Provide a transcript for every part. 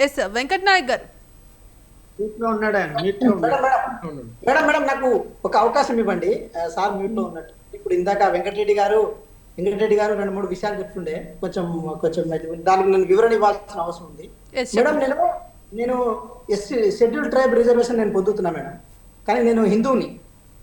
Yes Venkat Naik గారు. Madam madam నాకు ఒక అవకాశం ఇవ్వండి. సార్ మ్యూట్ లో ఉన్నట్టు. ఇప్పుడు ఇందాక వెంకటరెడ్డి గారు 2-3 విషయాలు చెప్తుండే, కొంచెం కొంచెం దానికి నేను వివరణ ఇవ్వాల్సిన అవసరం ఉంది. మేడం నేను షెడ్యూల్ ట్రైబ్ రిజర్వేషన్ నేను పొందుతున్నా మేడం, కానీ నేను హిందువుని.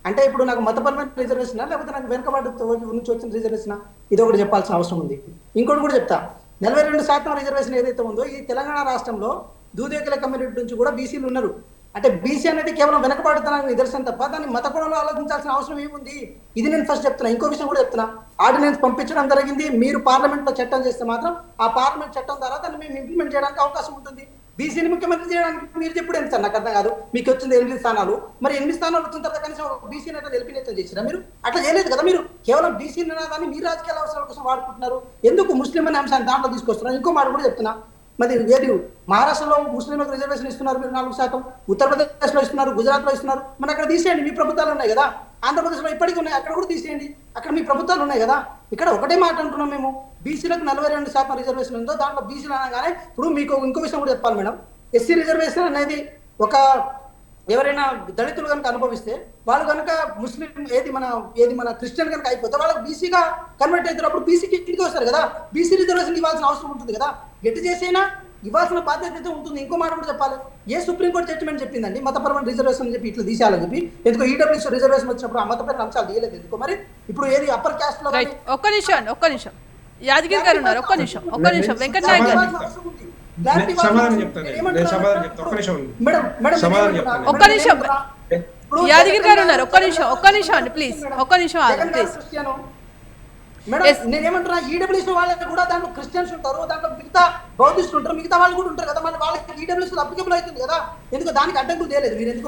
అంటే ఇప్పుడు నాకు మతపరమైన రిజర్వేషన్ లేకపోతే నాకు వెనుకబాటు నుంచి వచ్చిన రిజర్వేషన్, ఇది ఒకటి చెప్పాల్సిన అవసరం ఉంది. ఇంకోటి కూడా చెప్తా, 42% రిజర్వేషన్ ఏదైతే ఉందో ఈ తెలంగాణ రాష్ట్రంలో దూదేకుల కమ్యూనిటీ నుంచి కూడా బీసీలు ఉన్నారు. అంటే బీసీ అనేది కేవలం వెనకబడుతున్నాను నిదర్శనం తప్ప దాన్ని మత కోణంలో ఆలోచించాల్సిన అవసరం ఏముంది? ఇది నేను ఫస్ట్ చెప్తున్నా. ఇంకో విషయం కూడా చెప్తున్నా, ఆర్డినెన్స్ పంపించడం జరిగింది. మీరు పార్లమెంట్ లో చట్టం చేస్తే మాత్రం ఆ పార్లమెంట్ చట్టం ద్వారా దాన్ని మేము ఇంప్లిమెంట్ చేయడానికి అవకాశం ఉంటుంది. బీసీని ముఖ్యమంత్రి చేయడానికి మీరు చెప్పుడు ఏంటి సార్? నాకు అర్థం కాదు. మీకు వచ్చింది 8 స్థానాలు, మరి 8 స్థానాలు వచ్చిన తర్వాత కనీసం బీసీ నేత ఎలిపినేతం చేసిరా? మీరు అట్లా చేయలేదు కదా. మీరు కేవలం బీసీ నినాదాన్ని మీ రాజకీయ అవసరాల కోసం వాడుకుంటున్నారు. ఎందుకు ముస్లిం అనే అంశాన్ని దాంట్లో తీసుకొస్తున్నారు? ఇంకో మాట కూడా చెప్తున్నా, మరి వేరు మహారాష్ట్రలో ముస్లింలకు రిజర్వేషన్ ఇస్తున్నారు మీరు 4%, ఉత్తరప్రదేశ్ లో ఇస్తున్నారు, గుజరాత్ లో ఇస్తున్నారు. మరి అక్కడ తీసేయండి, మీ ప్రభుత్వాలు ఉన్నాయి కదా. ఆంధ్రప్రదేశ్ లో ఇప్పటికీ ఉన్నాయి, అక్కడ కూడా తీసేయండి, అక్కడ మీ ప్రభుత్వాలు ఉన్నాయి కదా. ఇక్కడ ఒకటే మాట అంటున్నాం మేము, బీసీలకు 42% రిజర్వేషన్ ఉందో దాంట్లో బీసీలు అనగానే ఇప్పుడు మీకు ఇంకో విషయం కూడా చెప్పాలి మేడం. ఎస్సీ రిజర్వేషన్ అనేది ఒక ఎవరైనా దళితులు కనుక అనుభవిస్తే వాళ్ళు కనుక ముస్లిం ఏది మన క్రిస్టియన్ కనుక అయిపోతే వాళ్ళకి బీసీగా కన్వర్ట్ అవుతారు. అప్పుడు బీసీకి ఇంటికి వస్తారు కదా, బీసీ రిజర్వేషన్ ఇవ్వాల్సిన అవసరం ఉంటుంది కదా. ఎటు చేసైనా ఇవ్వాల్సిన బాధ్యత అయితే ఉంటుంది. ఇంకో మాట కూడా చెప్పాలి, ఏ సుప్రీంకోర్టు జడ్జిమెంట్ చెప్పిందండి మతపరమైన రిజర్వేషన్ అని చెప్పి ఇట్లా తీసేయాలని చెప్పి? ఎందుకో ఈడబ్ల్యూసీ రిజర్వేషన్ వచ్చినప్పుడు ఆ మతపరమైన అంశాలు తీయలేదు ఎందుకో? మరి ఇప్పుడు ఏది అప్పర్ క్యాస్ట్ లో ఒక్క నిమిషం యాదగిరి గారు ఉన్నారు, ఒక్క నిమిషం వెంకట్ నాయక్ గారు ఒక్క నిమిషం యాదగిరి గారు ఉన్నారు, ఒక్క నిమిషం అండి ప్లీజ్, ఒక్క నిమిషం ఆగండి ప్లీజ్. నేనేమంటున్నా, ఈడబ్ల్యూసీ వాళ్ళకి కూడా దాంట్లో క్రిస్టియన్స్ ఉంటారు, దాంట్లో మిగతా బౌద్ధిస్టులు ఉంటారు, మిగతా వాళ్ళు కూడా ఉంటారు కదా. మళ్ళీ వాళ్ళకి ఈడబ్ల్యూసీ అప్లికబుల్ అవుతుంది కదా. ఎందుకు దానికి అడ్డంకులు తేలేదు మీరు? ఎందుకు?